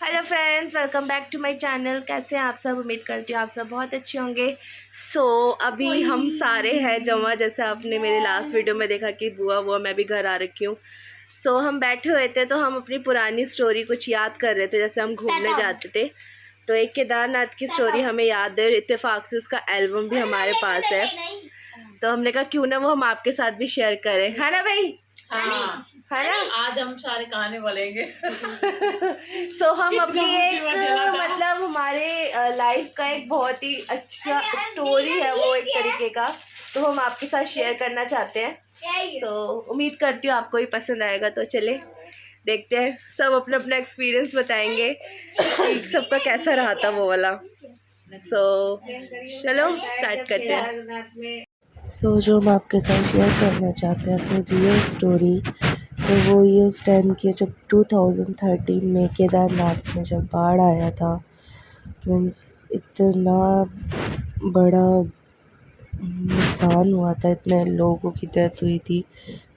Hello friends, welcome back to my channel. कैसे हैं आप सब? उम्मीद करती हूँ आप सब बहुत अच्छे होंगे। अभी हम सारे हैं जमा, जैसे आपने मेरे लास्ट वीडियो में देखा कि बुआ मैं भी घर आ रखी हूँ। हम बैठे हुए थे तो हम अपनी पुरानी स्टोरी कुछ याद कर रहे थे, जैसे हम घूमने जाते थे। तो एक केदारनाथ की स्टोरी हमें याद है, इत्तेफाक से उसका एल्बम भी हमारे पास है। तो हमने कहा क्यों ना वो हम आपके साथ भी शेयर करें, है ना भाई? हाँ, है ना? आज हम सारे कहानी बोलेंगे। हम अपनी एक मतलब हमारे लाइफ का एक बहुत ही अच्छा स्टोरी है वो, एक तरीके का, तो हम आपके साथ शेयर करना चाहते हैं। उम्मीद करती हूँ आपको भी पसंद आएगा। तो चले देखते हैं, सब अपना अपना एक्सपीरियंस बताएंगे कि सबका कैसा रहा था वो वाला। चलो स्टार्ट करते हैं। जो हम आपके साथ शेयर करना चाहते हैं अपनी रियल स्टोरी, तो वो ये उस टाइम की जब 2013 में केदारनाथ में जब बाढ़ आया था। मीन्स इतना बड़ा नुकसान हुआ था, इतने लोगों की डेथ हुई थी।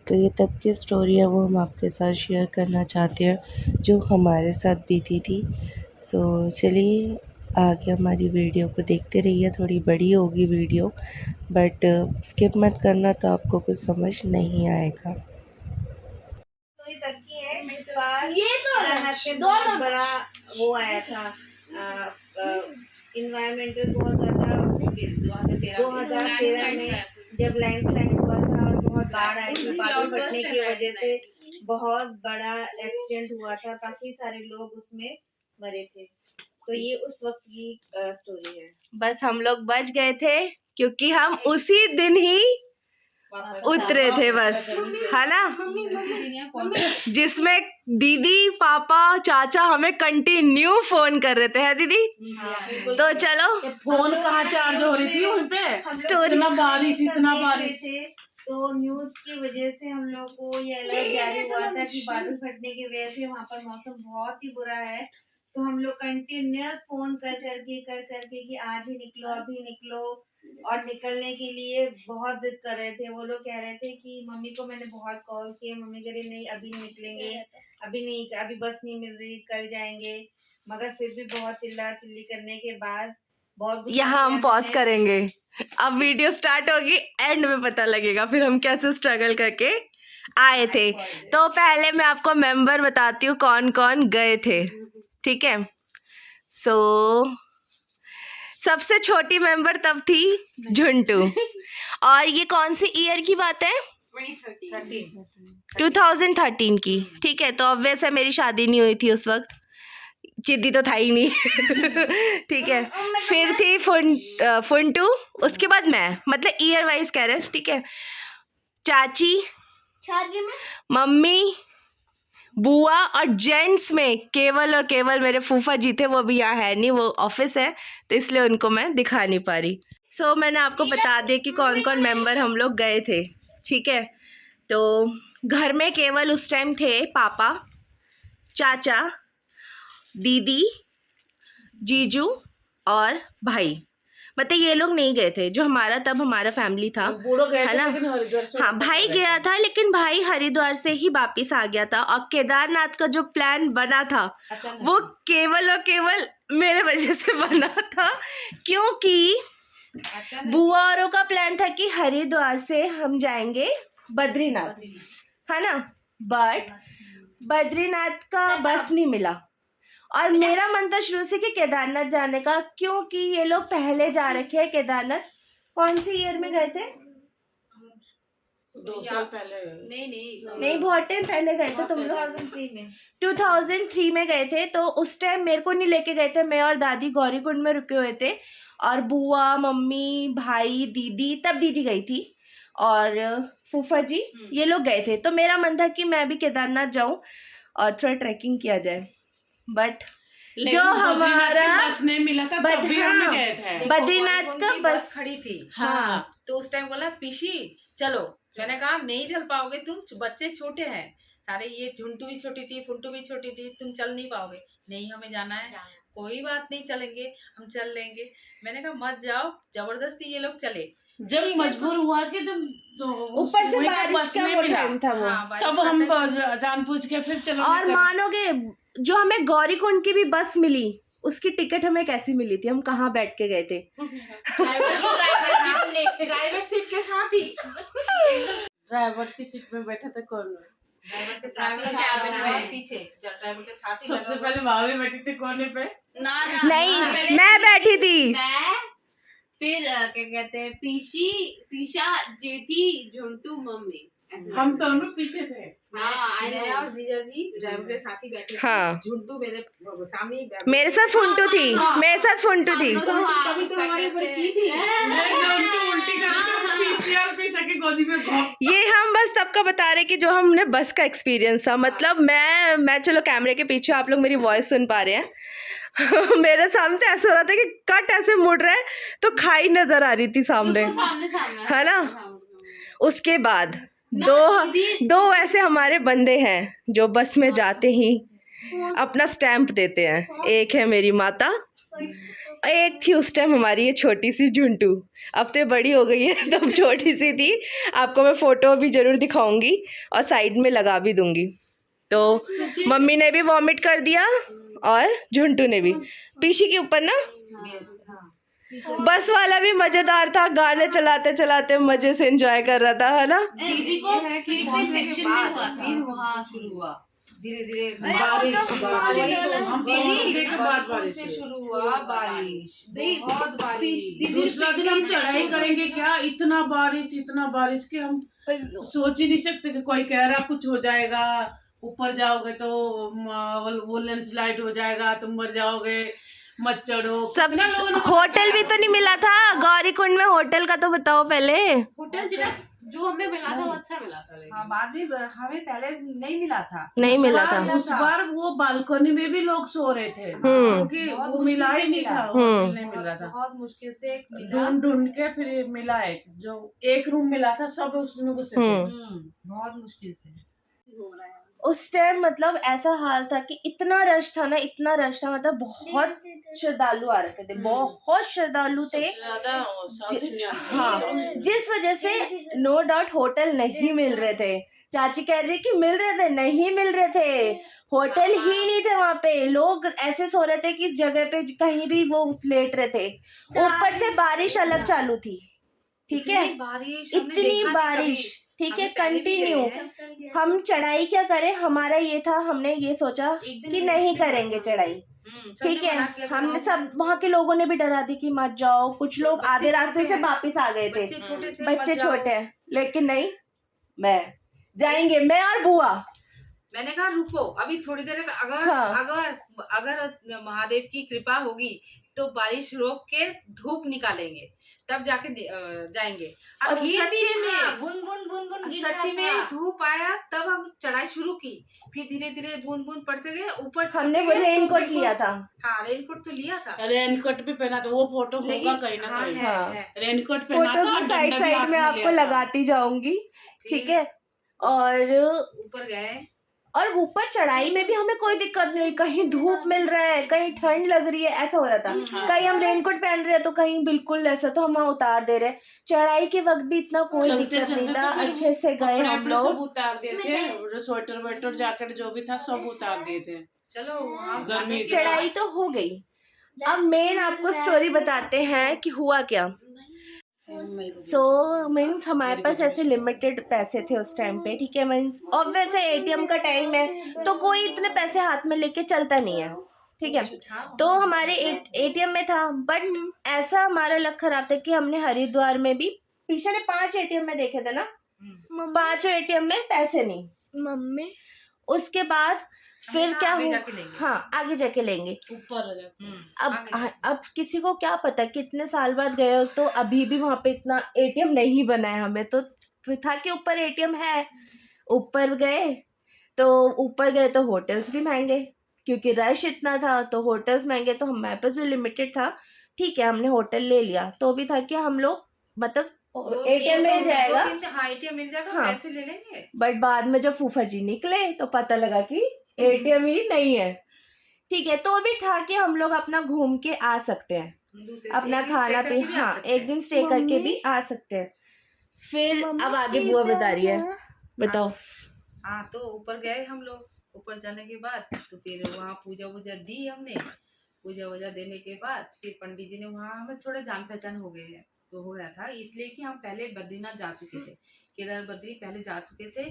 तो ये तब की स्टोरी है, वो हम आपके साथ शेयर करना चाहते हैं जो हमारे साथ बीती थी। चलिए आगे हमारी वीडियो को देखते रहिए। थोड़ी बड़ी होगी वीडियो, बट स्किप मत करना, तो आपको कुछ समझ नहीं आएगा। तक की है इस बार ये तो बहुत बड़ा वो आया था, इन्वायरमेंटल बहुत ज़्यादा 2013 में जब लैंडस्लाइड हुआ था और बहुत बाढ़ आई थी, बादल फटने की वजह से बहुत बड़ा एक्सीडेंट हुआ था, काफी सारे लोग उसमें मरे थे। तो ये उस वक्त की स्टोरी है। बस हम लोग बच गए थे क्योंकि हम उसी दिन ही उतरे थे, बस, है ना? जिसमें दीदी पापा चाचा हमें कंटिन्यू फोन कर रहे थे, है दीदी? तो चलो, फोन कहाँ चार्ज हो रही थी वहीं पे? स्टोरी इतना बारिश तो न्यूज की वजह से हम लोग को ये अलर्ट जारी हुआ था कि बादल फटने की वजह से वहाँ पर मौसम बहुत ही बुरा है। तो हम लोग कंटिन्यूअस फोन कर करके कि आज ही निकलो, अभी निकलो। और निकलने के लिए बहुत जिद कर रहे थे। वो लोग कह रहे थे कि मम्मी को मैंने बहुत कॉल किए, मम्मी कह रही नहीं अभी नहीं निकलेंगे, अभी नहीं, अभी बस नहीं मिल रही, कल जाएंगे। मगर फिर भी बहुत चिल्ला चिल्ली करने के बाद बहुत यहाँ हम पॉज करेंगे। अब वीडियो स्टार्ट होगी, एंड में पता लगेगा फिर हम कैसे स्ट्रगल करके आए थे। तो पहले मैं आपको मेंबर बताती हूँ कौन कौन गए थे, ठीक है? सबसे छोटी मेंबर तब थी झुंटू। और ये कौन सी ईयर की बात है? 2013 की, ठीक है? तो ऑब्वियस है मेरी शादी नहीं हुई थी उस वक्त, चिद्दी तो था ही नहीं। ठीक है, फिर थी फुंटू, उसके बाद मैं, मतलब ईयर वाइज कह रहे हैं, ठीक है? चाची, मम्मी, बुआ, और जेंट्स में केवल और केवल मेरे फूफा जी थे। वो भी यहाँ है नहीं, वो ऑफिस है, तो इसलिए उनको मैं दिखा नहीं पा रही। मैंने आपको बता दिया कि कौन कौन मेंबर हम लोग गए थे, ठीक है? तो घर में केवल उस टाइम थे पापा, चाचा, दीदी, जीजू और भाई। मतलब ये लोग नहीं गए थे, जो हमारा तब हमारा फैमिली था, है ना? हाँ, भाई गया था, लेकिन भाई हरिद्वार से ही वापिस आ गया था। और केदारनाथ का जो प्लान बना था वो केवल और केवल मेरे वजह से बना था, क्योंकि बुआ औरों का प्लान था कि हरिद्वार से हम जाएंगे बद्रीनाथ, है ना? बट बद्रीनाथ का बस नहीं मिला। और मेरा मन था शुरू से कि केदारनाथ जाने का, क्योंकि ये लोग पहले जा रखे हैं केदारनाथ। कौन सी ईयर में गए थे? 2 साल पहले। नहीं, बहुत टाइम पहले गए थे तुम लोग। 2003 में गए थे। तो उस टाइम मेरे को नहीं लेके गए थे, मैं और दादी गौरीकुंड में रुके हुए थे, और बुआ, मम्मी, भाई, दीदी, तब दीदी गई थी, और फूफा जी, ये लोग गए थे। तो मेरा मन था कि मैं भी केदारनाथ जाऊं और थोड़ा ट्रैकिंग किया जाए। बट जो हमारा बस नहीं मिला था, तब भी हम गए थे। बद्रीनाथ का बस खड़ी थी। हाँ, तो उस टाइम बोला पीसी चलो, मैंने कहा नहीं चल पाओगे तुम, बच्चे छोटे हैं सारे, ये झुंटू भी छोटी थी, फुंटू भी छोटी थी, तुम चल नहीं पाओगे। नहीं, हमें जाना है, कोई बात नहीं, चलेंगे, हम चल लेंगे। मैंने कहा मत जाओ, जबरदस्ती ये लोग चले। जब मजबूर हुआ कि तुम ऊपर से बारिश का वो टाइम था वो, हाँ, तब हम जानबूझ के फिर चलो। और मानोगे जो हमें गौरीकुंड की भी बस मिली, उसकी टिकट हमें कैसी मिली थी, हम कहाँ बैठ के गए थे? प्राइवेट सीट के साथ ही ड्राइवर की सीट में बैठा था कॉर्नर, ड्राइवर के साथ ही ड्राइवर लगा हुआ में। पीछे, जब ड्राइवर के साथ ही सबसे लगा हुआ। पहले भाभी बैठी थी कोने पे। नहीं, मैं बैठी थी। मैं फिर क्या कहते हैं पीशा जेठी झुंटू मम्मी ऐसे हम दोनों पीछे थे। मैं और जीजा जी ड्राइवर के साथ ही बैठे थे। हाँ। झुंटू मेरे सामने ही मेरे साथ फुंटू थी, मेरे साथ फुंटू थी। कभी तो हमारे ऊपर की थी। उल्टी करके पीसीआर पीछे की गोदी में घोंप। ये हम बस तब का बता रहे कि जो हमने बस का एक्सपीरियंस था, मतलब मैं चलो कैमरे के पीछे आप लोग मेरी वॉइस सुन पा रहे हैं। मेरे सामने ऐसा हो रहा था कि कट ऐसे मुड़ रहा है तो खाई नजर आ रही थी सामने, सामने है ना। उसके बाद दो ऐसे हमारे बंदे हैं जो बस में जाते ही अपना स्टैंप देते हैं। एक है मेरी माता, एक थी उस टाइम हमारी ये छोटी सी झुंटू, अब तो बड़ी हो गई है, तब छोटी सी थी। आपको मैं फ़ोटो भी ज़रूर दिखाऊंगी और साइड में लगा भी दूंगी। तो मम्मी ने भी वॉमिट कर दिया और झुंटू ने भी। पीछे के ऊपर ना बस वाला भी मज़ेदार था, गाने चलाते चलाते मज़े से एंजॉय कर रहा था, है ना। दीदी को किड में सेक्शन में हुआ था। फिर वहाँ शुरू हुआ धीरे धीरे बारिश हम पहुंचने के बाद बारिश से हुई। शुरू हुआ बारिश, बहुत बारिश। दूसरा दिन हम चढ़ाई करेंगे क्या, इतना बारिश कि हम सोच ही नहीं सकते कि कोई कह रहा कुछ हो जाएगा, ऊपर जाओगे तो वो लैंडस्लाइड हो जाएगा, तुम मर जाओगे, मत चढ़ो। सब कितना लोगों ने होटल भी तो नहीं मिला था गौरीकुंड में, होटल का तो बताओ पहले। होटल जो हमें मिला था वो अच्छा मिला था, लेकिन हाँ, बाद में हमें पहले नहीं मिला था। नहीं मिला था। उस बार वो बालकनी में भी लोग सो रहे थे हम्म। क्योंकि बहुत वो मुश्किल मिला से ही नहीं मिला। था, होटल नहीं मिल रहा था। बहुत मुश्किल से एक मिला। ढूंढ के फिर मिला एक, जो एक रूम मिला था, सब उसमें घुसे थे। बहुत मुश्किल से। उस टाइम मतलब ऐसा हाल था कि इतना रश था ना, इतना रश था, मतलब बहुत श्रद्धालु आ रखे थे, बहुत श्रद्धालु थे। सबसे ज्यादा साउथ इंडियन थे। हाँ, जिस वजह से नो डाउट होटल नहीं मिल रहे थे। चाची कह रही कि मिल रहे थे, नहीं मिल रहे थे, होटल ही नहीं थे वहाँ पे। लोग ऐसे सो रहे थे कि इस जगह पे कहीं भी वो लेट रहे थे। ऊपर से बारिश अलग चालू थी, ठीक है, बारिश इतनी बारिश, ठीक है, कंटिन्यू। हम चढ़ाई क्या करें, हमारा ये था, हमने ये सोचा कि नहीं करेंगे चढ़ाई, ठीक है। हमने सब वहाँ के लोगों ने भी डरा दी कि मत जाओ। कुछ लोग आधे रास्ते से वापस आ गए थे, बच्चे छोटे हैं, लेकिन नहीं, मैं जाएंगे, मैं और बुआ। मैंने कहा रुको अभी थोड़ी देर, अगर हाँ। अगर अगर महादेव की कृपा होगी तो बारिश रोक के धूप निकालेंगे, तब जाके जाएंगे। और और सच्ची में बुन सच्ची में धूप आया, तब हम चढ़ाई शुरू की। फिर धीरे धीरे बूंद बूंद पड़ते गए, ऊपर हमने चढ़ते वो गए तो रेनकोट बिल्कुल- लिया था। हाँ, रेनकोट तो लिया था, रेनकोट भी पहना था, वो फोटो होगा लेकिन कहीं ना हाँ, कहीं। हाँ। है। रेनकोट पहना फोटोज था, में साइड डंडा भी साइड हाथ में आपको लिया था। लगाती जाऊंगी, ठीक है। और ऊपर गए, ऊपर चढ़ाई में भी हमें कोई दिक्कत नहीं हुई, कहीं धूप मिल रहा है, कहीं ठंड लग रही है, ऐसा हो रहा था। कहीं हम रेनकोट पहन रहे हैं तो कहीं बिल्कुल ऐसा, तो हम वहाँ उतार दे रहे। चढ़ाई के वक्त भी इतना कोई चलते दिक्कत नहीं चलते था, तो फिर अच्छे से गए कपड़े हम वपड़े लोग। सब उतार दिए थे, स्वेटर वेटर जैकेट जो भी था सब उतार दिए थे। चलो वहाँ गर्मी जाके- की चढ़ाई तो हो गई। अब मेन आपको स्टोरी बताते हैं कि हुआ क्या। सो मीन्स हमारे पास ऐसे लिमिटेड पैसे थे उस टाइम पे, ठीक है। मीन्स और वैसे एटीएम का टाइम है तो कोई इतने पैसे हाथ में लेके चलता नहीं है, ठीक है। तो हमारे एटीएम में था, बट ऐसा हमारा लक खराब था कि हमने हरिद्वार में भी पीछे ने 5 एटीएम में देखे थे ना, 5 एटीएम में पैसे नहीं। मम्मी उसके बाद फिर क्या आगे हुआ, जाके लेंगे। हाँ आगे जाके लेंगे। ऊपर अब किसी को क्या पता कितने साल बाद गए हो तो अभी भी वहाँ पे इतना एटीएम नहीं बना है। हमें तो था कि ऊपर एटीएम है, ऊपर गए तो होटल्स भी महंगे क्योंकि रश इतना था, तो होटल्स महंगे। तो हमारे पास जो लिमिटेड था, ठीक है, हमने होटल ले लिया। तो भी था कि हम लोग मतलब एटीएम मिल जाएगा, हाँ एटीएम मिल जाएगा, हाँ। पैसे ले लेंगे। बट बाद में जब फूफा जी निकले तो पता लगा कि एटीएम ही नहीं है, ठीक है। तो भी था कि हम लोग अपना घूम के आ सकते हैं, अपना एक दिन खाना stay पी, करके भी आ हाँ सकते एक हैं। दिन स्टे करके भी आ सकते हैं। फिर अब आगे बुआ बता रही है, बताओ। हाँ तो ऊपर गए हम लोग, ऊपर जाने के बाद तो फिर वहाँ पूजा वूजा दी हमने। पूजा वूजा देने के बाद फिर पंडित जी ने वहाँ हमें थोड़े जान पहचान हो गए हैं, तो हो गया था इसलिए कि हम पहले बद्रीनाथ जा चुके थे, केदार बद्री पहले जा चुके थे।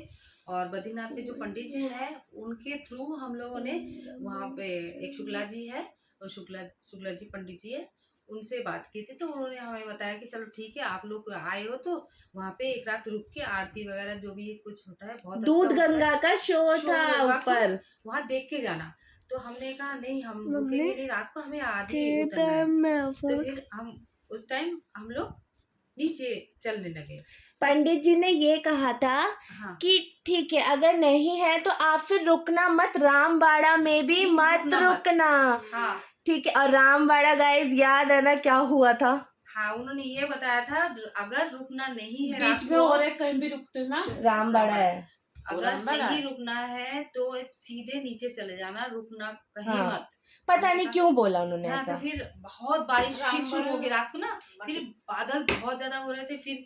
और बद्रीनाथ पे जो पंडित जी हैं उनके थ्रू हम लोगों ने वहाँ पे एक शुक्ला जी है, और शुक्ला जी पंडित जी है, उनसे बात की थी। तो उन्होंने हमें बताया कि चलो ठीक है, आप लोग आए हो तो वहाँ पे एक रात रुक के आरती वगैरह जो भी कुछ होता है बहुत दूध अच्छा होता है। गंगा का शो शो था होगा ऊपर। कुछ, वहाँ देख के जाना। तो हमने कहा नहीं, हम रुकेंगे नहीं रात को, हमें आज ही उतरना है। तो फिर हम उस टाइम हम लोग नीचे चलने लगे। पंडित जी ने ये कहा था हाँ, कि ठीक है, अगर नहीं है तो आप फिर रुकना मत, रामबाड़ा में भी मत रुकना मत। रुकना, हाँ, ठीक है। और रामबाड़ा गाइस याद है ना क्या हुआ था? हाँ, उन्होंने ये बताया था अगर रुकना नहीं है रात बीच में को, और एक कहीं भी रुकते ना, रामबाड़ा है। अगर रामबाड़ा नहीं रुकना है तो सीधे नीचे चले जाना, रुकना कहीं हाँ, मत। पता नहीं क्यों बोला उन्होंने हाँ, ऐसा। तो फिर बहुत बारिश फिर रामबाड़ा शुरू हो गई रात को ना, फिर बादल बहुत ज्यादा हो रहे थे। फिर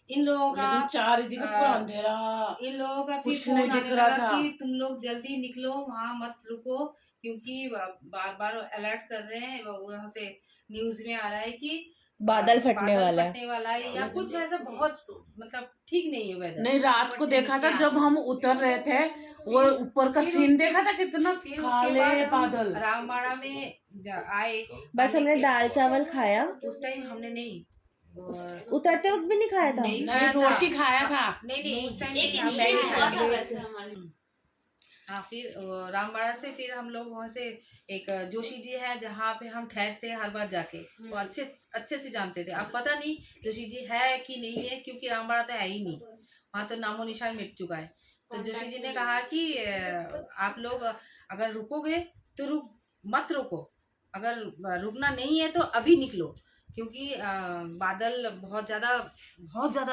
इन लोगों का लेकिन 4 ही दिन पूरा अंधेरा। इन लोगों का फिर कुछ फोन नहीं आने दिख रहा लगा था। कि तुम लोग जल्दी निकलो, वहां मत रुको, क्योंकि बार बार अलर्ट कर रहे हैं, वहां से न्यूज में आ रहा है कि बादल फटने वाला है। फटने वाला है या कुछ ऐसा, बहुत मतलब ठीक नहीं है वेदर। नहीं, रात को देखा था जब हम उतर रहे थे, वो ऊपर का सीन देखा था कितना फिर उसके काले बाद हम बादल। रामबाड़ा में आए। बस हमने दाल चावल खाया, उस टाइम हमने नहीं उतरते वक्त भी नहीं खाया था। नहीं नहीं, खाया था। रोटी खाया था। नहीं उस टाइम एक हम मैगी नहीं हुआ खाए था थे। वैसे हमारे। हाँ, फिर रामबाड़ा से फिर हम लोग वहाँ से एक जोशी जी है जहाँ पे हम ठहरते हैं हर बार जाके, वो अच्छे से जानते थे। अब पता नहीं जोशी जी है कि नहीं है, क्योंकि रामबाड़ा तो है ही नहीं, वहाँ तो नामो निशान मिट चुका है। तो जोशी जी ने कहा कि आप लोग अगर रुकोगे तो मत रुको, अगर रुकना नहीं है तो अभी निकलो, क्योंकि बादल बहुत ज्यादा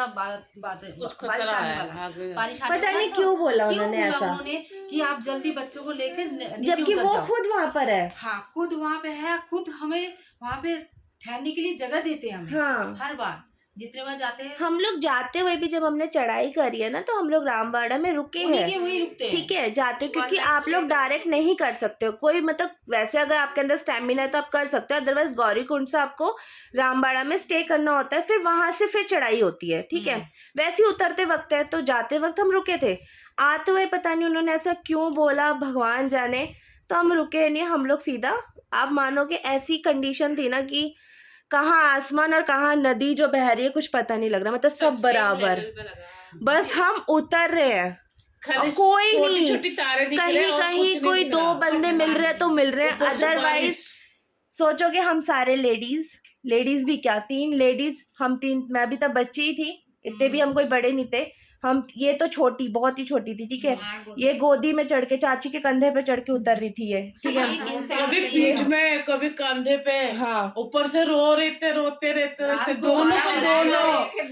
बादल कुछ बारिश खतरा आने है वाला है। आगे। बारिश आने पता वाला नहीं था। क्यों बोला क्यों उन्होंने बोला ऐसा, उन्होंने कि आप जल्दी बच्चों को लेकर नीचे जबकि उतर वो जाओ। खुद वहाँ पर है। हाँ, खुद वहाँ पे है, खुद हमें वहाँ पे ठहरने के लिए जगह देते हैं हमें। हाँ, हर बार जितने बार जाते हैं हम लोग जाते हुए भी जब हमने चढ़ाई करी है ना, तो हम लोग रामबाड़ा में रुके उन्हीं हैं, के वहीं रुकते हैं। ठीक है, जाते हो, क्योंकि आप लोग डायरेक्ट नहीं कर सकते हो कोई, मतलब वैसे अगर आपके अंदर स्टैमिना है तो आप कर सकते हो, अदरवाइज गौरीकुंड से आपको रामबाड़ा में स्टे करना होता है, फिर वहां से फिर चढ़ाई होती है, ठीक है। वैसे ही उतरते वक्त है, तो जाते वक्त हम रुके थे, आते हुए पता नहीं उन्होंने ऐसा क्यों बोला, भगवान जाने। तो हम रुके नहीं, हम लोग सीधा, आप मानोगे ऐसी कंडीशन थी ना कि कहाँ आसमान और कहाँ नदी जो बह रही है कुछ पता नहीं लग रहा, मतलब सब बराबर, बस हम उतर रहे हैं और कोई नहीं, छोटी तारे दिख रहे कहीं हैं और कहीं कुछ नहीं कोई दिख 2 रहा। बंदे मिल रहे हैं तो मिल रहे हैं, ऊपर से अदरवाइज बारिश। सोचोगे हम सारे लेडीज भी क्या, 3 लेडीज, हम 3, मैं भी तब बच्ची ही थी, इतने भी हम कोई बड़े नहीं थे हम, ये तो छोटी, बहुत ही छोटी थी, ठीक है, ये गोदी में चढ़ के, चाची के कंधे पे चढ़ के उतर रही थी ये, ठीक है। कभी पीठ में, कभी कंधे पे, हाँ, ऊपर से रोते रहते दोनों को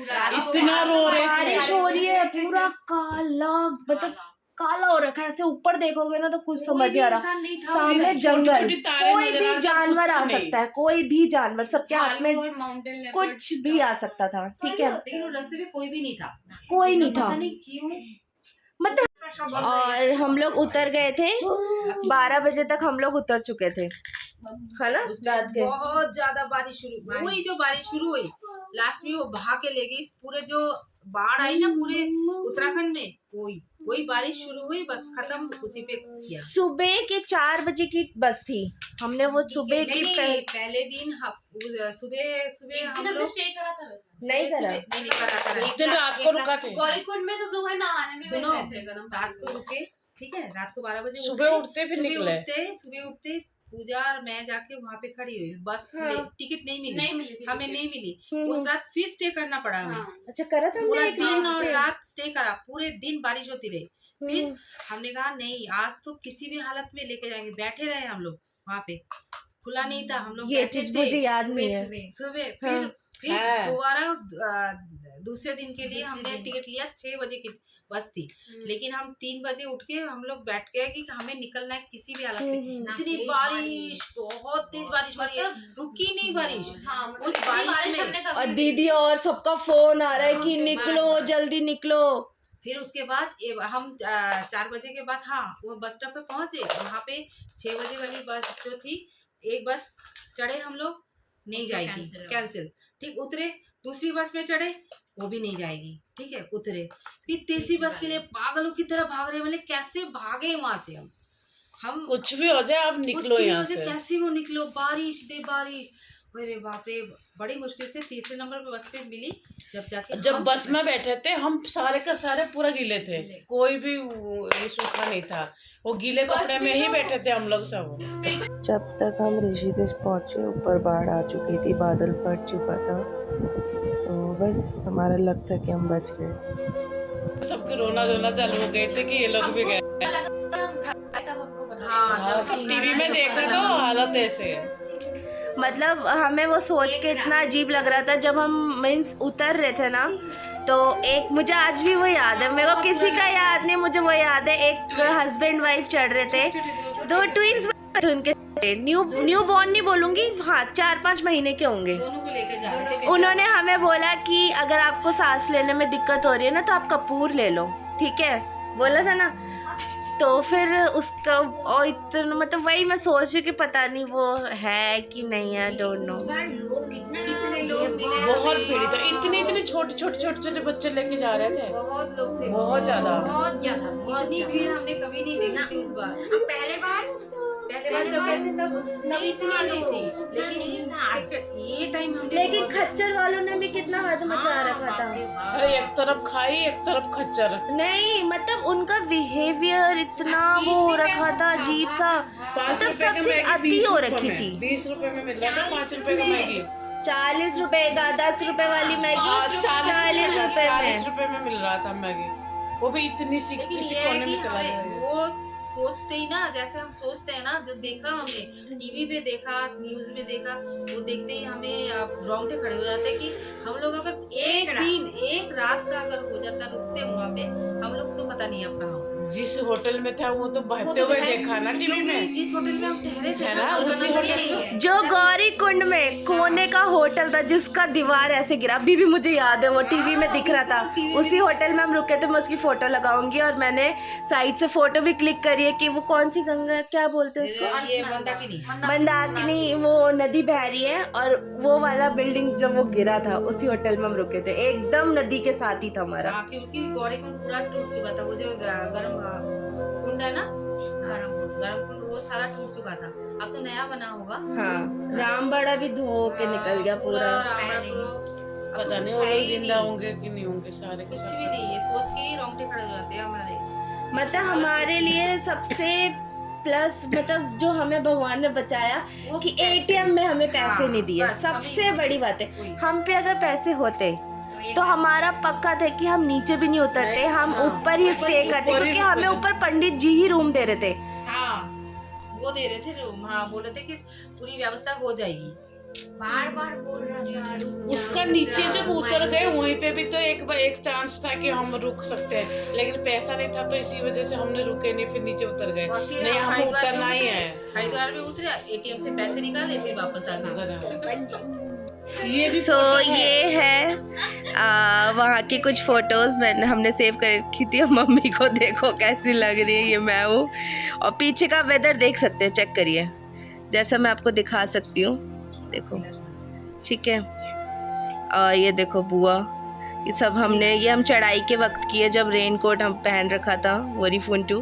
रात को इतना रो रहे थे। बारिश हो रही है, पूरा काला, मतलब काला हो रखा है, ऐसे ऊपर देखोगे ना तो कुछ समझ नहीं आ रहा, इंसान नहीं था। सामने जंगल, छोटी-छोटी तारे कोई नजर आ भी रही, जानवर आ कुछ नहीं। सकता है, कोई भी जानवर, सबके हाथ में माउंटेन कुछ भी आ सकता था, ठीक है, लेकिन वो रास्ते में कोई भी नहीं था, कोई नहीं था, पता नहीं क्यों। मतलब। और हम लोग उतर गए थे 12 बजे तक, हम लोग उतर चुके थे, है ना, उस रात टाइम के। बहुत ज्यादा बारिश शुरू हुई, जो बारिश शुरू हुई लास्ट में वो बहा के ले गई, पूरे जो बाढ़ आई ना पूरे उत्तराखंड में, वही बारिश शुरू हुई, बस खत्म उसी पे किया। सुबह के 4 बजे की बस थी, हमने वो सुबह की पहले दिन सुबह हम लोग स्टे करा था वैसे। नहीं करा, नहीं करा था, एक दिन रात को रुका थे, गौरीकुंड में तुम लोग है नहाने में सुनो, गए थे गरम रात को रुके, ठीक है, रात को 12 बजे सुबह उठते फिर निकले। सुबह उठते पूजा और मैं जाके वहाँ पे खड़ी हुई, बस टिकट नहीं मिली, नहीं मिली थी हमें ticket। नहीं मिली, उस रात फिर स्टे करना पड़ा हमें। हाँ। अच्छा करा था पूरा हमने एक दिन रात और से। रात स्टे करा, पूरे दिन बारिश होती रही। फिर हमने कहा नहीं, आज तो किसी भी हालत में लेके जाएंगे, बैठे रहे हम लोग वहाँ पे, खुला नहीं था, हम लोग ये बैठे चीज थे मुझे याद नहीं है। सुबह। हाँ। फिर हाँ। दोबारा दूसरे दिन के लिए हमने टिकट लिया, 6 बजे की बस थी, लेकिन हम 3 बजे उठ के हम लोग बैठ गए कि हमें निकलना है किसी भी हालत में। इतनी बारिश, बहुत तेज बारिश हो रही है, रुकी नहीं बारिश। हाँ, उस बारिश में और दीदी और सबका फोन आ रहा है कि निकलो जल्दी निकलो, फिर उसके बाद हम 4 बजे के बाद हाँ वो बस स्टॉप पे पहुंचे। वहाँ पे 6 बजे वाली बस जो थी, एक बस चढ़े हम लोग, नहीं जाएगी, कैंसिल। ठीक, उतरे, दूसरी बस में चढ़े, वो भी नहीं जाएगी। ठीक है, उतरे, फिर तीसरी बस के लिए पागलों की तरह भाग रहे, मतलब कैसे भागे वहां से हम कुछ भी हो जाए आप निकलो यहाँ से, कैसे वो निकलो, बारिश दे बारिश, अरे बाप रे, बड़ी मुश्किल से तीसरे नंबर पे बस पे मिली। जब बस में बैठे थे हम सारे का सारे पूरा गीले थे, कोई भी ये सूखा नहीं था, वो गीले कपड़े में ही बैठे थे हम लोग सब। जब तक हम ऋषिकेश पहुँचे ऊपर बाढ़ आ चुकी थी, बादल फट चुका था। सो बस हमारा लक था कि हम बच गए। सबके रोना धोना चालू हो गए थे कि ये लोग भी गए। हाँ, तब टीवी में देख रहे तो हालत ऐसे है। मतलब हमें वो सोच के इतना अजीब लग रहा था जब हम मीन्स उतर रहे थे ना, तो एक मुझे आज भी वो याद है, मेरे को किसी का याद नहीं, मुझे वो याद है, एक हस्बैंड वाइफ चढ़ रहे थे, 2 ट्विंस थे उनके, न्यू बॉर्न नहीं बोलूंगी, हाँ 4-5 महीने के होंगे। दोनों को लेकर जा रहे थे। उन्होंने हमें बोला कि अगर आपको सांस लेने में दिक्कत हो रही है ना तो आप कपूर ले लो, ठीक है, बोला था ना। तो फिर उसका और इतना, मतलब वही मैं सोच रही हूँ कि पता नहीं वो है कि नहीं है, डोंट नो। कितने लोग मिले, बहुत भीड़ था, इतने छोटे बच्चे लेके जा रहे थे, बहुत लोग थे, बहुत ज्यादा। इतनी भीड़ हमने कभी नहीं देखी थी उस बार। पहले बार जब गए थे तब इतनी नहीं थी, लेकिन ये टाइम हमने, लेकिन खच्चर वालों ने भी कितना हद मचा रखा था। एक तरफ खाई एक तरफ खच्चर। नहीं मतलब उनका बिहेवियर इतना वो हो रखा था अजीब सा, मतलब सब चीज अति हो रखी थी। 20 रुपए में मिल रहा था 5 रुपए का मैगी, 40 रुपए का 10 रुपए वाली मैगी 40 रुपए 40 में। रुपए में मिल रहा था मैगी, वो भी इतनी सी किसी कोने में चला जाएगा। वो सोचते ही ना, जैसे हम सोचते हैं ना, जो देखा हमने टीवी पे देखा, न्यूज में देखा, वो देखते ही हमें रोंगटे खड़े हो जाते हैं कि हम लोग अगर एक रात का अगर हो जाता रुकते वहाँ पे, हम लोग तो पता नहीं अब कहाँ होते। जिस होटल में था वो तो बहते हुए देखा ना टीवी में, जिस होटल में हम ठहरे थे है ना, उसी होटल जो गौरी कुंड में कोने का होटल था जिसका दीवार ऐसे गिरा, अभी भी मुझे याद है, वो टीवी में दिख रहा था, उसी होटल में हम रुके थे। मैं उसकी फोटो लगाऊंगी, और मैंने साइड से फोटो भी क्लिक करी है कि वो कौन सी गंगा, क्या बोलते हैं उसको, ये मंदाकिनी, वो नदी बह रही है, और वो वाला बिल्डिंग जब वो गिरा था उसी होटल में हम रुके थे, एकदम नदी के साथ ही था हमारा। क्योंकि गौरी कुंड पूरा टूट चुका था, वो जो गर्म कुंड है ना, गर्म कुंड, वो सारा टूट चुका था, अब तो नया बना होगा। हाँ, रामबाड़ा भी धो के निकल गया पूरा। पता नहीं वो लोग जिंदा होंगे कि नहीं होंगे, सारे कुछ भी नहीं है, सोच के ही रोंगटे खड़े हो जाते हैं हमारे। मतलब हमारे लिए सबसे प्लस, मतलब जो हमें भगवान ने बचाया कि एटीएम में हमें पैसे नहीं दिए, सबसे बड़ी बात है। हम पे अगर पैसे होते तो हमारा पक्का था कि हम नीचे भी नहीं उतरते, हम ऊपर ही स्टे करते, क्योंकि हमें ऊपर पंडित जी ही रूम दे रहे थे। हाँ, वो दे रहे थे रूम, हाँ, बोल रहे थे कि पूरी व्यवस्था हो जाएगी। बार बोल रहा था। उसका नीचे जब उतर गए वहीं पे भी तो एक चांस था कि हम रुक सकते हैं, लेकिन पैसा नहीं था तो इसी वजह से हमने रुके नहीं, फिर नीचे उतर गए। नहीं, हम उतरना ही है। हरिद्वार में उतरे, एटीएम से पैसे निकाले, फिर वापस आ गए। ये भी ये है वहाँ की कुछ फोटोज हमने सेव कर रखी थी, और मम्मी को देखो कैसी लग रही है, ये मैं हूँ। और पीछे का वेदर देख सकते हैं, चेक करिए, जैसा मैं आपको दिखा सकती हूँ, देखो, ठीक है। और ये देखो बुआ, ये सब हमने, ये हम चढ़ाई के वक्त किए जब रेनकोट हम पहन रखा था, वरी फुंटू।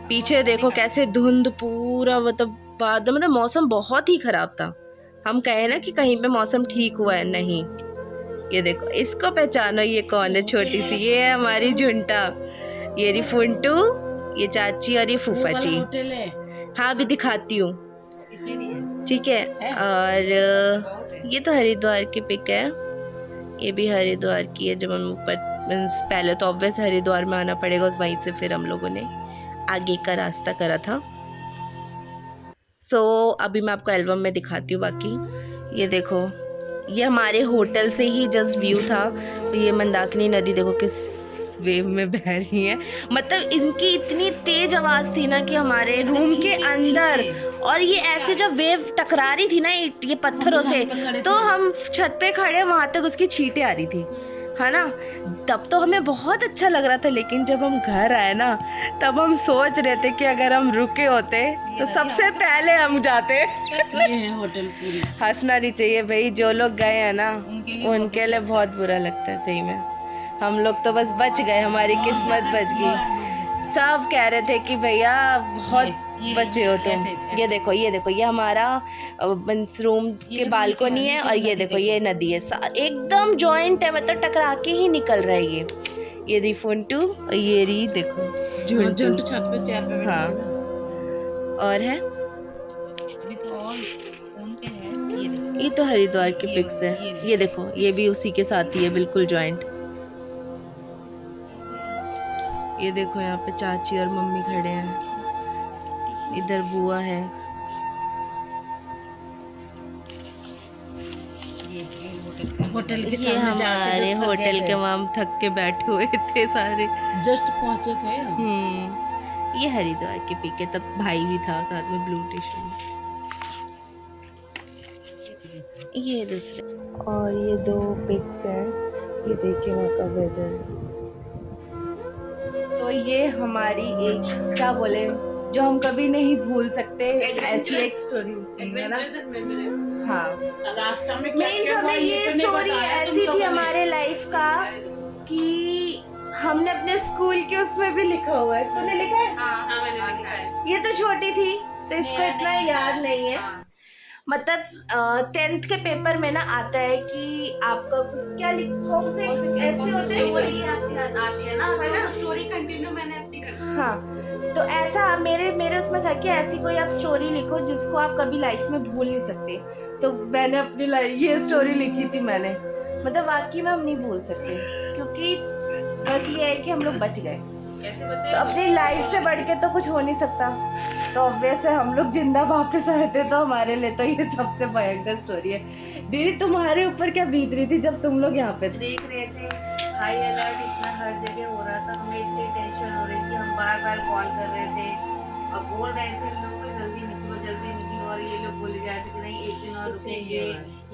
पीछे देखो कैसे धुंध पूरा, मतलब मौसम बहुत ही खराब था। हम कहे ना कि कहीं पे मौसम ठीक हुआ है, नहीं। ये देखो, इसको पहचानो, ये कौन है, छोटी सी, ये है हमारी झुंटा, ये रिफुंटू, ये चाची और ये फूफा जी। हाँ, अभी दिखाती हूँ, ठीक है। और ये तो हरिद्वार की पिक है, ये भी हरिद्वार की है। जब हम ऊपर, पहले तो ऑब्वियस हरिद्वार में आना पड़ेगा, उस वहीं से फिर हम लोगों ने आगे का रास्ता करा था। अभी मैं आपको एल्बम में दिखाती हूँ बाकी। ये देखो, ये हमारे होटल से ही जस्ट व्यू था। ये मंदाकिनी नदी देखो किस वेव में बह रही है, मतलब इनकी इतनी तेज आवाज़ थी ना कि हमारे रूम के अंदर, और ये ऐसे जब वेव टकरा रही थी ना ये पत्थरों से, तो हम छत पे खड़े, वहाँ तक उसकी छींटें आ रही थी। है ना। तब तो हमें बहुत अच्छा लग रहा था, लेकिन जब हम घर आए ना तब हम सोच रहे थे कि अगर हम रुके होते तो सबसे पहले हम जाते। ये है होटल पूरी। हंसना नहीं चाहिए भाई, जो लोग गए हैं ना उनके लिए बहुत बुरा लगता है सही में। हम लोग तो बस बच गए, हमारी किस्मत बच गई। सब कह रहे थे कि भैया बहुत बचे हो तुम। ये देखो ये हमारा रूम के बालकोनी है, और ये देखो ये नदी है, एकदम जॉइंट है, मतलब टकरा के ही निकल रहा है ये रही फुंटू और ये रही देखो झुंटू छत पे चेयर पे बैठा हाँ है ना। और है अभी तो और फोन पे है, ये देखो। ये तो हरिद्वार की पिक्स है, ये देखो ये भी उसी के साथ ही है बिल्कुल जॉइंट। ये देखो यहाँ पे चाची और मम्मी खड़े हैं, इधर बुआ है। होटल के ये सामने जाके हमारे जब थक होटल गए के वहाँ थक के बैठे हुए थे सारे। थे, जस्ट पहुंचे थे। ये हरिद्वार की पिक है, तब भाई भी था साथ में ब्लू टी शर्ट। ये दूसरे, और ये 2 पिक्स हैं, ये देखिए वहाँ का वेदर। तो ये हमारी एक क्या बोले जो हम कभी नहीं भूल सकते ऐसी एक स्टोरी है ना। हाँ रास्ता में मीन्स हमें ये स्टोरी ऐसी थी हमारे लाइफ का कि हमने अपने स्कूल के उसमें भी लिखा हुआ है। तूने लिखा है? हाँ मैंने लिखा है। ये तो छोटी थी तो इसको इतना याद नहीं है। मतलब 10th के पेपर में ना आता है कि आपका क्या लिखो ऐसे होते हैं आती है ना, स्टोरी कंटिन्यू मैंने अपनी कर दी। हाँ, तो ऐसा मेरे उसमें था कि ऐसी कोई आप स्टोरी लिखो जिसको आप कभी लाइफ में भूल नहीं सकते। तो मैंने अपनी ये स्टोरी लिखी थी मैंने, मतलब वाकई में हम नहीं भूल सकते, क्योंकि बस ये है कि हम लोग बच गए। कैसे बचे? तो अपनी लाइफ से बढ़ के तो कुछ हो नहीं सकता, तो ऑब्वियस है हम लोग जिंदा वापस आए थे, तो हमारे लिए तो ये सबसे भयंकर स्टोरी है। दीदी तुम्हारे ऊपर क्या बीत रही थी जब तुम लोग यहाँ पे थे? देख रहे थे हाई अलर्ट इतना हर जगह हो रहा था, हमें इतनी टेंशन हो रही थी, हम बार बार कॉल कर रहे थे और बोल रहे थे लोगों को जल्दी निकलो, और ये लोग बोले जा रहे थे कि नहीं 1 दिन और रुकेंगे,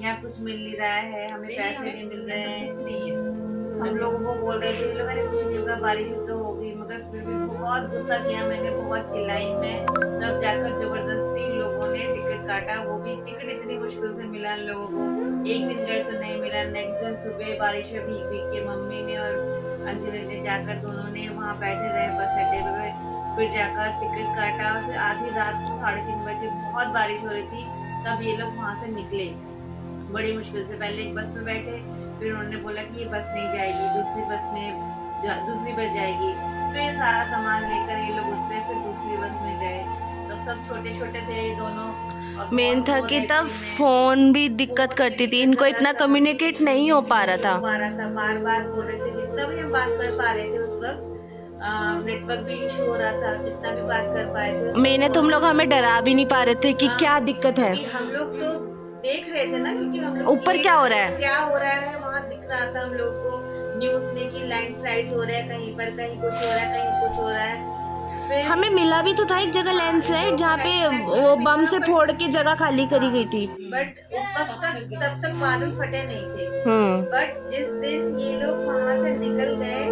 यहाँ कुछ मिल नहीं रहा है, हमें पैसे नहीं मिल रहे हैं। कुछ नहीं है। हम लोगों को बोल रहे थे लोग अरे कुछ नहीं होगा, बारिश तो हो गई, मगर फिर भी बहुत गुस्सा किया मैंने, बहुत चिल्लाई मैं, तब जाकर जबरदस्ती लोगों ने टिकट काटा। वो भी टिकट इतनी मुश्किल से मिला लोगों को, एक दिन गए तो नहीं मिला, नेक्स्ट दिन सुबह बारिश में भीग भीग के मम्मी ने और अंजलि ने जाकर दोनों ने वहाँ बैठे रहे बस अड्डे पे, फिर जाकर टिकट काटा। फिर आधी रात को 3:30 बजे बहुत बारिश हो रही थी, तब ये लोग वहाँ से निकले बड़ी मुश्किल से। पहले एक बस में बैठे, फिर उन्होंने बोला कि ये बस नहीं जाएगी, दूसरी बस जाएगी। फिर सारा सामान लेकर ये लोग उतरे, फिर दूसरी बस में गए। तब सब छोटे छोटे थे ये दोनों। मेन था कि तब फोन भी दिक्कत करती थी, इनको इतना कम्युनिकेट नहीं हो पा रहा था। बार बार बोल रहे थे, जितना भी हम बात कर पा रहे थे उस वक्त नेटवर्क भी इशू हो रहा था, जितना भी बात कर पाए थे। मैंने तुम लोग हमें डरा भी नहीं पा रहे थे कि क्या दिक्कत है। हम लोग तो देख रहे थे ना, क्योंकि हम लोग ऊपर क्या हो रहा है वहाँ दिख रहा था हम लोग को न्यूज में कि लैंडस्लाइड्स हो रहे हैं, कहीं पर कहीं कुछ हो रहा है, कहीं कुछ हो रहा है। फिर हमें मिला भी तो था एक जगह लैंडस्लाइड जहाँ पे वो बम से फोड़ के जगह खाली करी गई थी। बट उस वक्त तब तक बादल फटे नहीं थे। बट जिस दिन ये लोग वहाँ से निकल गए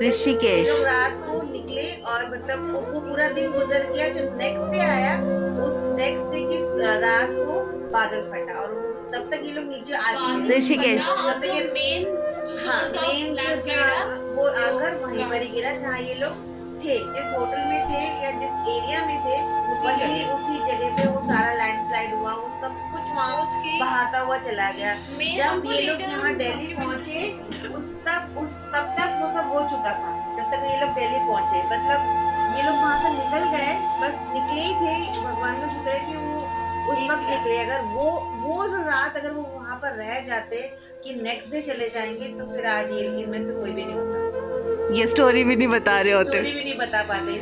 ऋषिकेश, लोग रात को निकले और मतलब वो पूरा दिन गुजर गया, जो नेक्स्ट डे आया उस नेक्स्ट डे की रात को बादल फटा, और तब तक ये लोग नीचे आ चुके थे ऋषिकेश। तब तक ये मेन वो आकर वहीं पर ही गिरा जहाँ ये लोग थे, जिस होटल में थे या जिस एरिया में थे उसी जगह पे वो सारा लैंडस्लाइड हुआ, वो सब कुछ वहाँ बहाता हुआ चला गया। जब ये लोग यहाँ दिल्ली पहुँचे तब तक वो सब हो चुका था, जब तक ये लोग दिल्ली पहुँचे। मतलब ये लोग वहाँ से निकल गए, बस निकले ही थे, भगवान का शुक्र है कि वो उस वक्त निकले। अगर वो जो रात अगर वो वहाँ पर रह जाते कि नेक्स्ट डे चले जाएंगे, तो फिर आज ये इनमें से कोई भी नहीं होता, ये स्टोरी भी नहीं बता रहे होते, स्टोरी भी नहीं बता पाते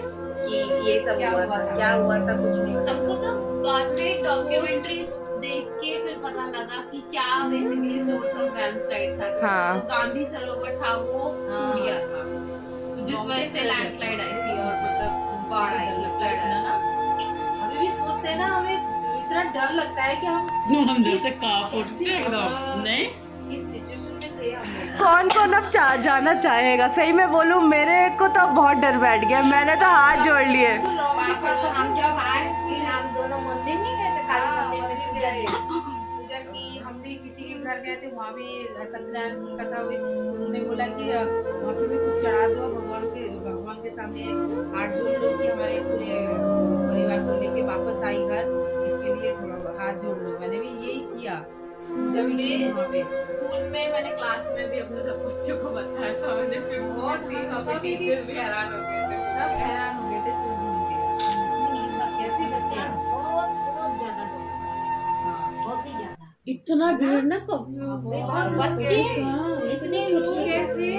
कि ये सब हुआ था, क्या हुआ था, कुछ नहीं होता। हमको तो बाद में डॉक्यूमेंट्रीज देख के फिर पता लगा कि क्या बेसिकली सोर्स ऑफ लैंडस्लाइड था। हाँ। तो गांधी सरोवर था वो टूट गया था, तो जिस वजह से लैंडस्लाइड आई थी और मतलब बाढ़ आई ना। अभी भी सोचते हैं ना, हमें इतना डर लगता है कि हम जैसे काप उठ के एकदम नहीं इस सिचुएशन में थे कौन कौन अब जाना चाहेगा? सही में बोलूं, मेरे को तो बहुत डर बैठ गया, मैंने तो हाथ जोड़ लिए। पापा तो हम जब आए फिर हम दोनों मंदिर नहीं गए थे, काली मंदिर में पूजा दी। पूजा की, हम भी किसी के घर गए थे, वहाँ भी सत्यनारायण की कथा हुई। उन्होंने बोला कि वहाँ पे भी कुछ चढ़ा दो भगवान के सामने, हाथ जोड़ लो कि हमारे पूरे परिवार को लेके वापस आई घर, इसके लिए थोड़ा हाथ जोड़ लो। मैंने भी यही किया जब भी वहाँ पे स्कूल में मैंने क्लास में भी अपने सब बच्चों को बताया था, मैंने फिर बहुत ही सब टीचर भी हैरान हो गए थे। सब हैरान हो गए थे सुन के, कैसे बच्चे हैं। बहुत ज्यादा लोग, बहुत ही ज्यादा। इतना भीड़ ना कभी बहुत बच्चे इतने लोग गए थे,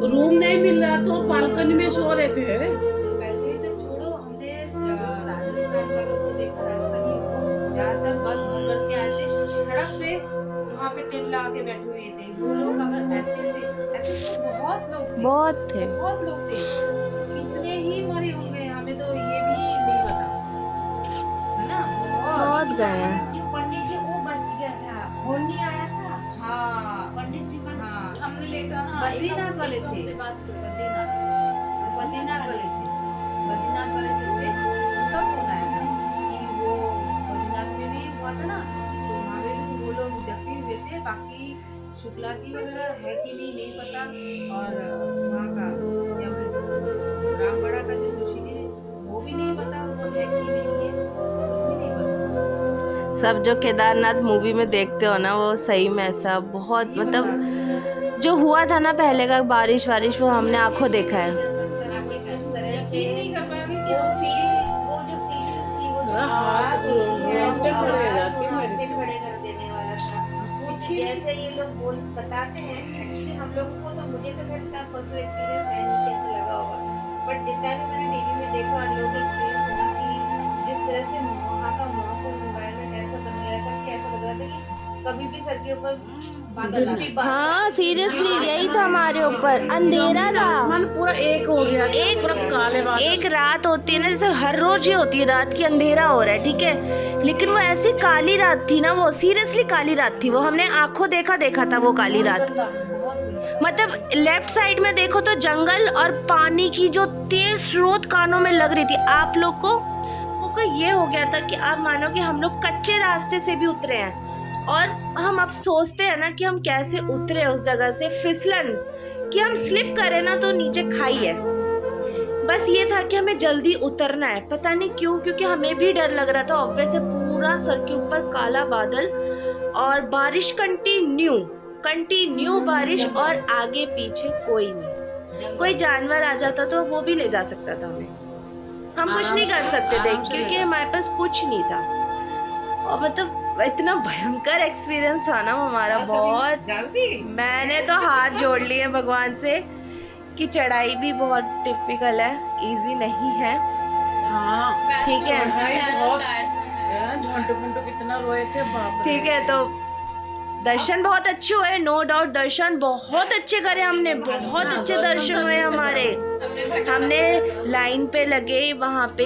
रूम नहीं मिल रहा तो बालकनी में सो रहे थे। पहले तो छोड़ो, हमने राजस्थान वालों को देखा, राजस्थानी को ज्यादातर बस पकड़ के आए थे सड़क पे, वहाँ पे टेंट लगा के बैठे हुए थे। वो लोग अगर ऐसे तो बहुत लोग थे, बहुत लोग थे। कितने ही मरे होंगे हमें तो ये भी नहीं पता, है ना। बहुत गए हैं। जो पंडित जी वो बच गया था, फोन नहीं आया था, हाँ पंडित जी का हाँ, हमने देखा ना बद्रीनाथ वाले थे, बद्रीनाथ वाले थे, बद्रीनाथ वाले जो थे उनका फोन आया था कि वो बद्रीनाथ में भी हुआ था ना, तो वहाँ पे भी वो लोग जख्मी हुए थे। बाकी शुक्ला जी वगैरह है कि नहीं पता, और वहाँ का क्या बोलते रामगढ़ा का जो जोशी जी वो भी नहीं पता वो है कि नहीं है, कुछ भी नहीं पता। सब जो केदारनाथ मूवी में देखते हो ना, वो सही में ऐसा बहुत, मतलब जो हुआ था ना पहले का बारिश वारिश, वो हमने आंखों देखा है। यकीन नहीं कर पाओगे कि वो जो फील थी, वो हाथ रोंगटे खड़े हो जाते हैं। रोंगटे खड़े कर देने वाला था। सोच कि जैसे ये लोग बताते हैं, एक्चुअली हम लोगों को तो, मुझे तो खैर इसका पर्सनल एक्सपीरियंस है नहीं कैसा लगा होगा, बट जितना भी मैंने टीवी में देखा और लोग एक्सपीरियंस सुना कि जिस तरह से वहाँ का मौसम एनवायरनमेंट ऐसा बन गया था कि ऐसा लग रहा था कि कभी भी सर के ऊपर बादल भी हाँ सीरियसली यही था, हमारे ऊपर अंधेरा था। आसमान पूरा एक हो गया था, पूरा काले बादल। एक रात होती है ना, जैसे हर रोज ये होती है रात की, अंधेरा हो रहा है, ठीक है, लेकिन वो ऐसी काली रात थी ना, वो सीरियसली काली रात थी। वो हमने आंखों देखा था वो काली रात। मतलब लेफ्ट साइड में देखो तो जंगल और पानी की जो तेज स्रोत कानों में लग रही थी। आप लोग को ये हो गया था कि आप मानो कि हम लोग कच्चे रास्ते से भी उतरे हैं, और हम अब सोचते हैं ना कि हम कैसे उतरे उस जगह से, फिसलन कि हम स्लिप करें ना तो नीचे खाई है। बस ये था कि हमें जल्दी उतरना है, पता नहीं क्यों, क्योंकि हमें भी डर लग रहा था। ऑब्वियस से पूरा सर के ऊपर काला बादल और बारिश, कंटिन्यू बारिश, और आगे पीछे कोई नहीं। कोई जानवर आ जाता तो वो भी ले जा सकता था हमें, हम कुछ नहीं कर सकते थे क्योंकि हमारे पास कुछ नहीं था। और मतलब इतना भयंकर एक्सपीरियंस था ना हमारा, बहुत। मैंने तो हाथ जोड़ लिए भगवान से कि चढ़ाई भी बहुत टिपिकल है, इजी नहीं है। हाँ ठीक है, बहुत झंडू कितना रोए थे, बाप रे। ठीक है, तो दर्शन बहुत अच्छे हुए, नो डाउट दर्शन बहुत अच्छे करे हमने, बहुत अच्छे दर्शन हुए हमारे। हमने लाइन पे लगे, वहाँ पे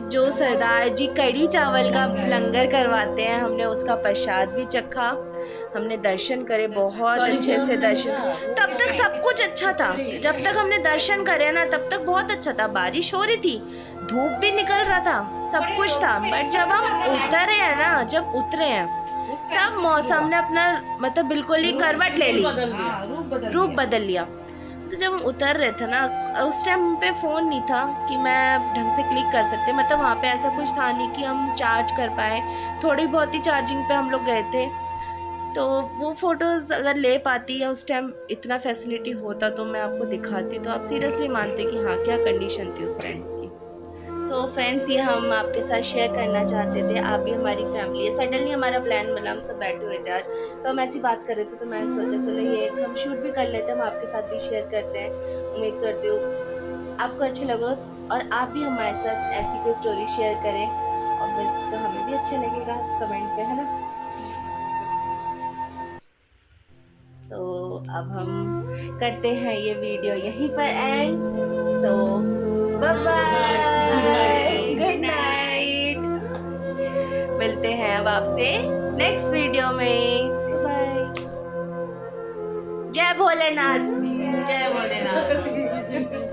जो सरदार जी कड़ी चावल का लंगर करवाते हैं, हमने उसका प्रसाद भी चखा, हमने दर्शन करे बहुत अच्छे से। दर्शन तब तक सब कुछ अच्छा था, जब तक हमने दर्शन करे ना तब तक बहुत अच्छा था। बारिश हो रही थी, धूप भी निकल रहा था, सब कुछ था, बट जब हम उतरे हैं ना, जब उतरे हैं तब मौसम ने अपना मतलब बिल्कुल ही करवट ले ली, रूप बदल लिया। तो जब हम उतर रहे थे ना, उस टाइम पे फ़ोन नहीं था कि मैं ढंग से क्लिक कर सकते, मतलब वहाँ पे ऐसा कुछ था नहीं कि हम चार्ज कर पाए, थोड़ी बहुत ही चार्जिंग पे हम लोग गए थे। तो वो फ़ोटोज़ अगर ले पाती या उस टाइम इतना फैसिलिटी होता तो मैं आपको दिखाती, तो आप सीरियसली मानते कि हाँ क्या कंडीशन थी उस टाइम की। सो फ्रेंड्स, ये हम आपके साथ शेयर करना चाहते थे, आप भी हमारी फैमिली है। सडनली हमारा प्लान बना, हम सब बैठे हुए थे आज, तो हम ऐसी बात कर रहे थे, तो मैंने सोचा चलो ये एक हम शूट भी कर लेते हैं, हम आपके साथ भी शेयर करते हैं। उम्मीद करती हूँ आपको अच्छे लगो और आप भी हमारे साथ ऐसी कोई स्टोरी शेयर करें, और बस तो हमें भी अच्छा लगेगा कमेंट पे, है ना। तो अब हम करते हैं ये वीडियो यहीं पर end. So bye bye, good night, मिलते हैं अब आपसे नेक्स्ट वीडियो में, बाय। जय भोलेनाथ। जय भोलेनाथ।